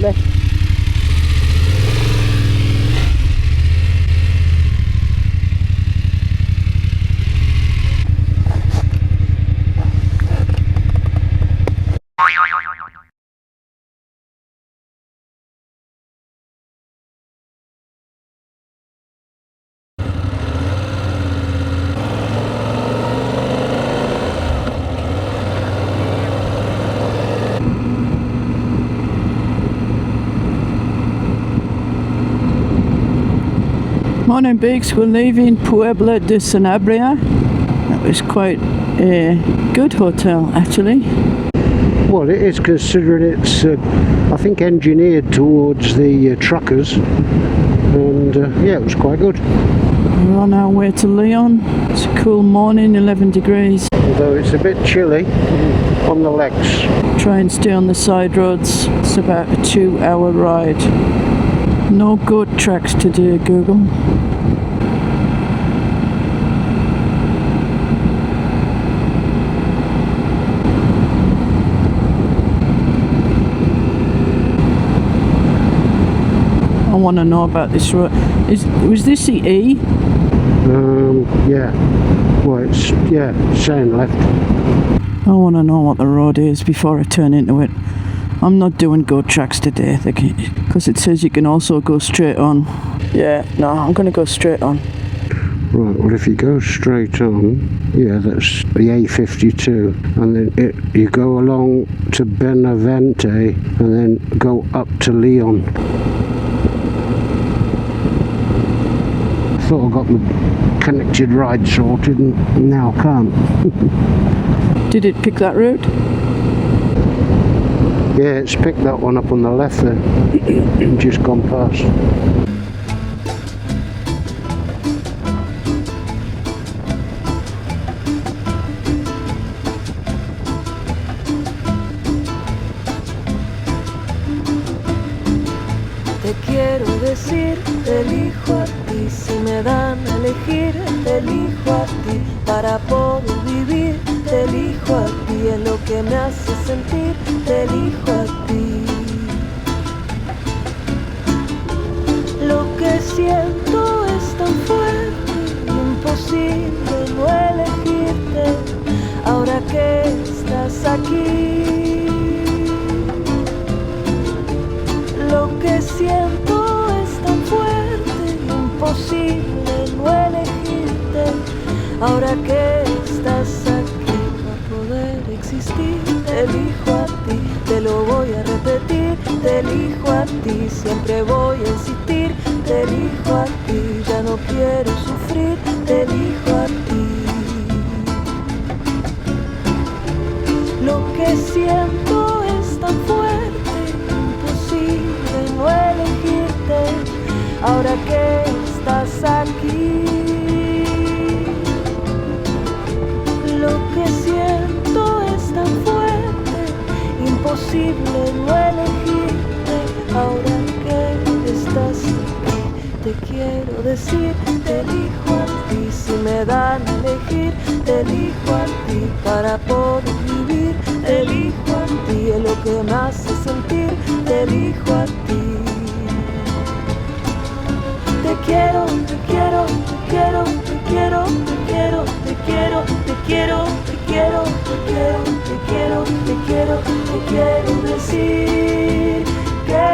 left. Morning Biggs, we're leaving Puebla de Sanabria. That was quite a good hotel actually. Well, it is, considering it's I think engineered towards the truckers, and yeah, it was quite good. We're on our way to Leon. It's a cool morning, 11 degrees. Although it's a bit chilly on the legs. Try and stay on the side roads. It's about a 2-hour ride. No goat tracks today, Google. I want to know about this road. Was this the E? Yeah. Well, it's, yeah, saying left. I want to know what the road is before I turn into it. I'm not doing goat tracks today, because it says you can also go straight on. Yeah, no, I'm going to go straight on. Right, well, if you go straight on, yeah, that's the A52, and then you go along to Benavente, and then go up to Leon. Thought I got my connected ride sorted, and now I can't. Did it pick that route? Yeah, it's picked that one up on the left there, just gone past. Te quiero decir, te elijo a ti, si me dan a elegir, te elijo a ti, para poder vivir, te elijo a ti, es lo que me hace sentir, te elijo a ti. Lo que siento es tan fuerte, imposible no elegirte, ahora que estás aquí. Lo que siento es tan fuerte, imposible no elegirte, ahora que estás aquí para poder existir, te elijo a ti, te lo voy a repetir, te elijo a ti, siempre voy a insistir, te elijo a ti, ya no quiero sufrir, te elijo a ti. Lo que siento es tan fuerte, imposible no elegirte, ahora que estás aquí. Lo que siento es tan fuerte, imposible no elegirte, ahora que estás aquí. Te quiero decir, te elijo a ti, si me dan a elegir, te elijo a ti, para poder vivir, te elijo a ti, es lo que me hace sentir, te elijo a ti. Te quiero, te quiero, te quiero, te quiero, te quiero, te quiero, te quiero, te quiero, te quiero, te quiero, te quiero, te quiero decir que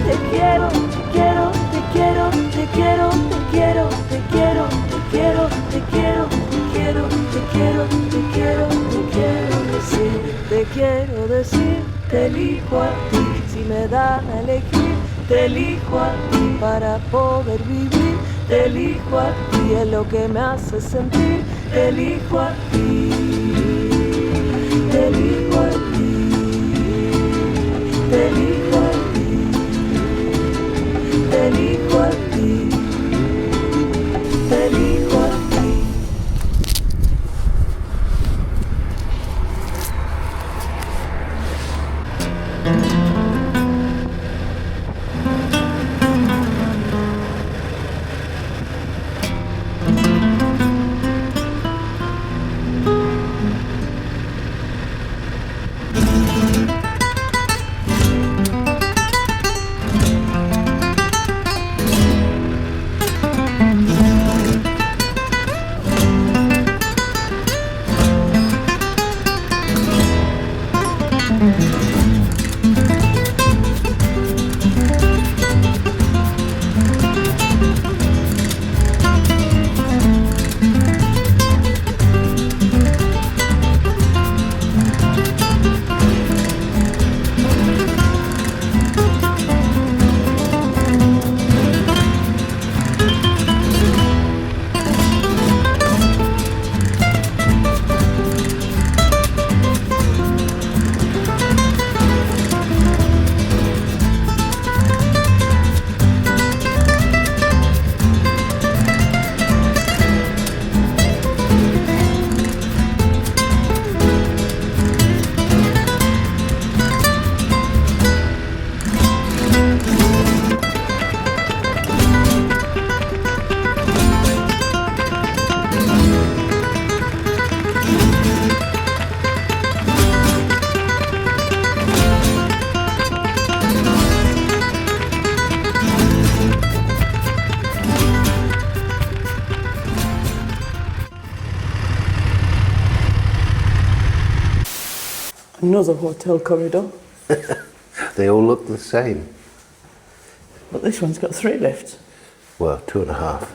te quiero, te quiero, te quiero, te quiero, te quiero, te quiero, te quiero, te quiero, te quiero, te quiero, te quiero, te quiero decir, te quiero decir, te elijo a ti, si me dan a elegir, te elijo a ti, para poder vivir, te elijo a ti, es lo que me hace sentir, te elijo a ti, te elijo a ti, te elijo a ti, te elijo a ti, te elijo a ti. Another hotel corridor. They all look the same. But this one's got 3 lifts. Well, 2.5.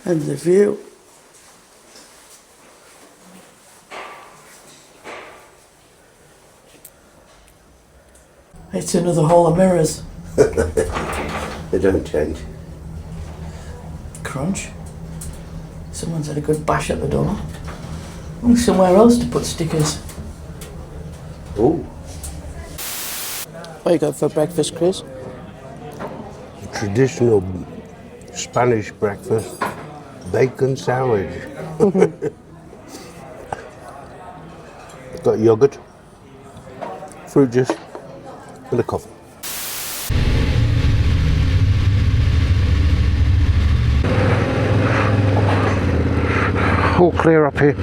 And the view. It's another hall of mirrors. They don't change. Crunch. Someone's had a good bash at the door. Oh, somewhere else to put stickers. Oh, What you got for breakfast, Chris? traditional Spanish breakfast, bacon sandwich. Got yogurt, fruit juice, and a coffee. All clear up here.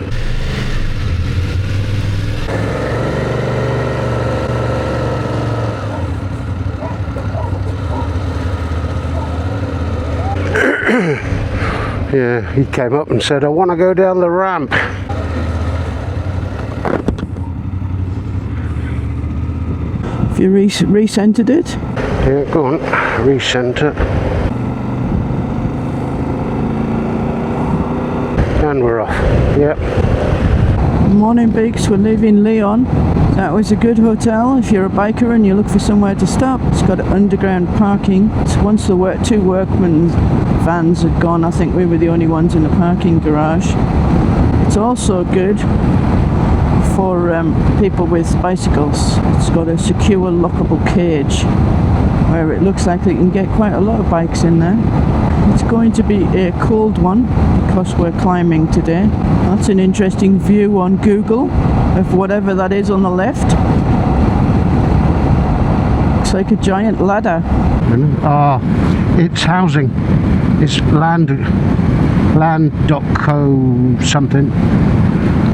Yeah, he came up and said, I want to go down the ramp. Have you recentered it? Yeah, go on, recenter. And we're off. Yep. Morning, Beaks. We're leaving Leon. That was a good hotel if you're a biker and you look for somewhere to stop. It's got underground parking. So once the 2 workmen vans had gone, I think we were the only ones in the parking garage. It's also good for people with bicycles. It's got a secure lockable cage where it looks like they can get quite a lot of bikes in there. It's going to be a cold one because we're climbing today. That's an interesting view on Google of whatever that is on the left. Looks like a giant ladder. It's housing. It's land.co something.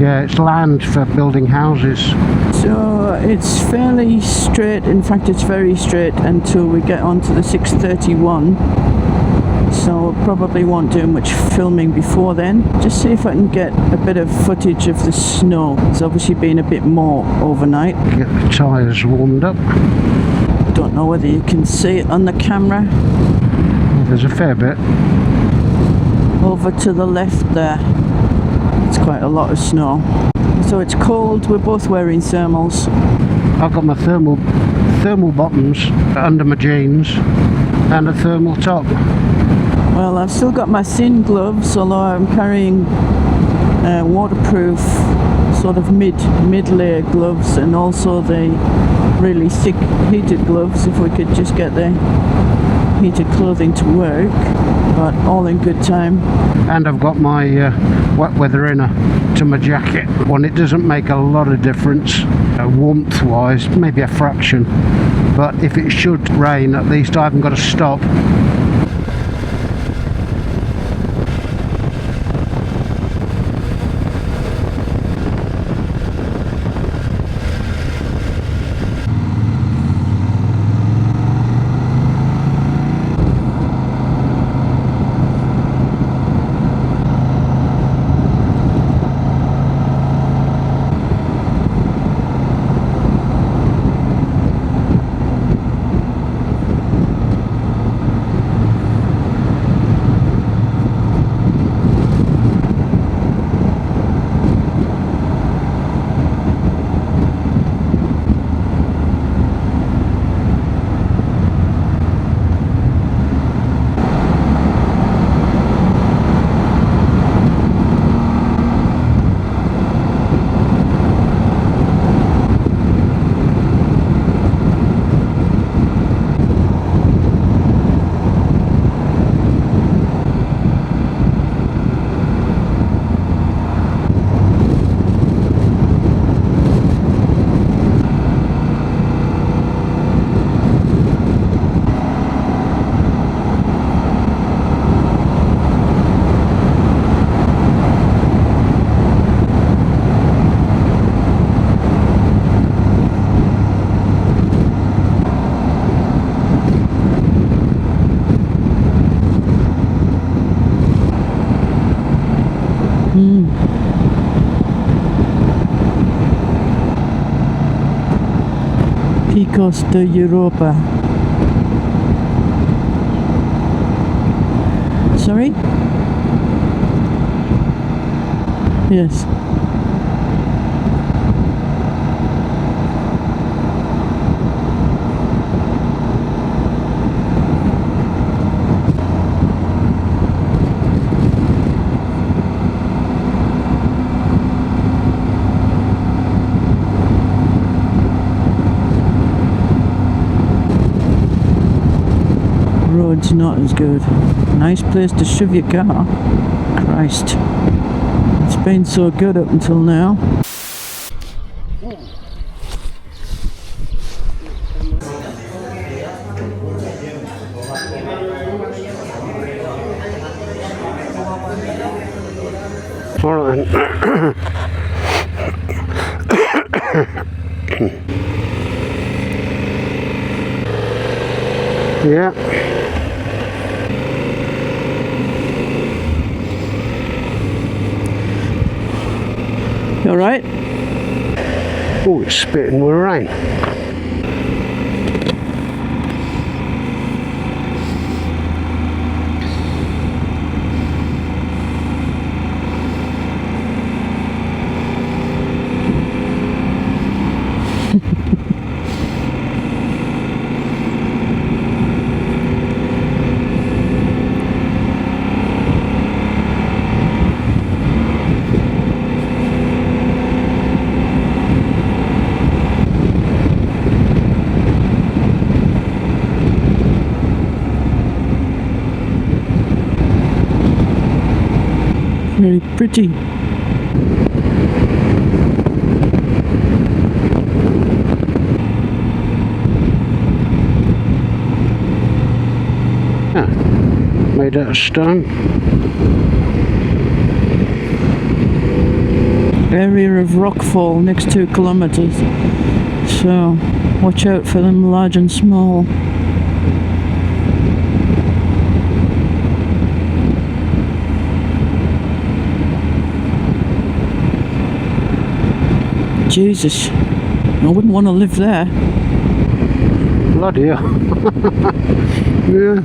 Yeah, it's land for building houses. So it's fairly straight, in fact it's very straight until we get onto the 631. So I probably won't do much filming before then. Just see if I can get a bit of footage of the snow. It's obviously been a bit more overnight. Get the tyres warmed up. Don't know whether you can see it on the camera. There's a fair bit. Over to the left there. It's quite a lot of snow. So it's cold, we're both wearing thermals. I've got my thermal bottoms under my jeans and a thermal top. Well, I've still got my thin gloves, although I'm carrying waterproof sort of mid-layer gloves, and also the really thick heated gloves if we could just get the heated clothing to work, but all in good time. And I've got my wet weather inner to my jacket. One, it doesn't make a lot of difference warmth wise, maybe a fraction, but if it should rain, at least I haven't got to stop. Picos de Europa. Sorry? Yes. Road's not as good. Nice place to shove your car. Christ. It's been so good up until now. Alright then. Yeah. You alright? Oh, it's spitting with rain. Very pretty. Yeah, made out of stone. Area of rockfall next 2 kilometres. So watch out for them large and small. Jesus, I wouldn't want to live there. Bloody hell. Yeah.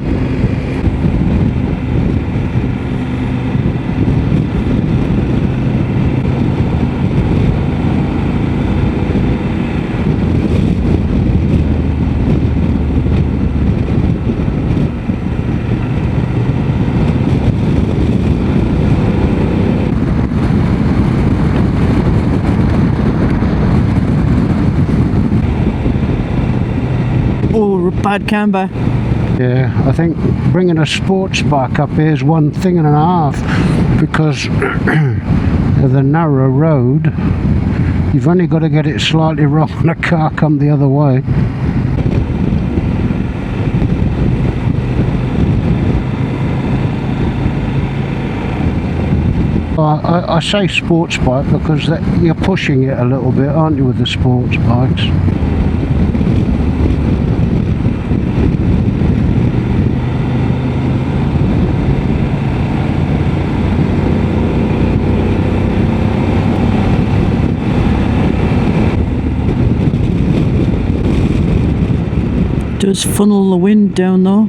Oh, bad camber. Yeah, I think bringing a sports bike up here is one thing and a half because of the narrow road. You've only got to get it slightly wrong and a car come the other way. I say sports bike because you're pushing it a little bit, aren't you, with the sports bikes? Does funnel the wind down though.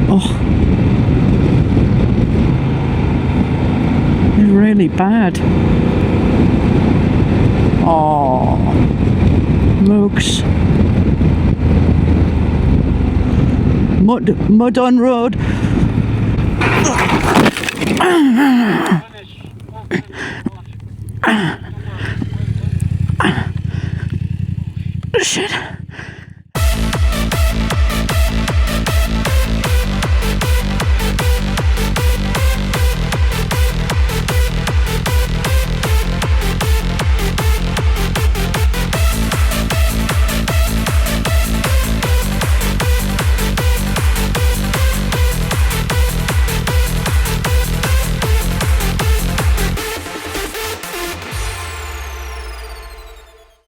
Oh, it's really bad. Oh, looks mud on road. Shit.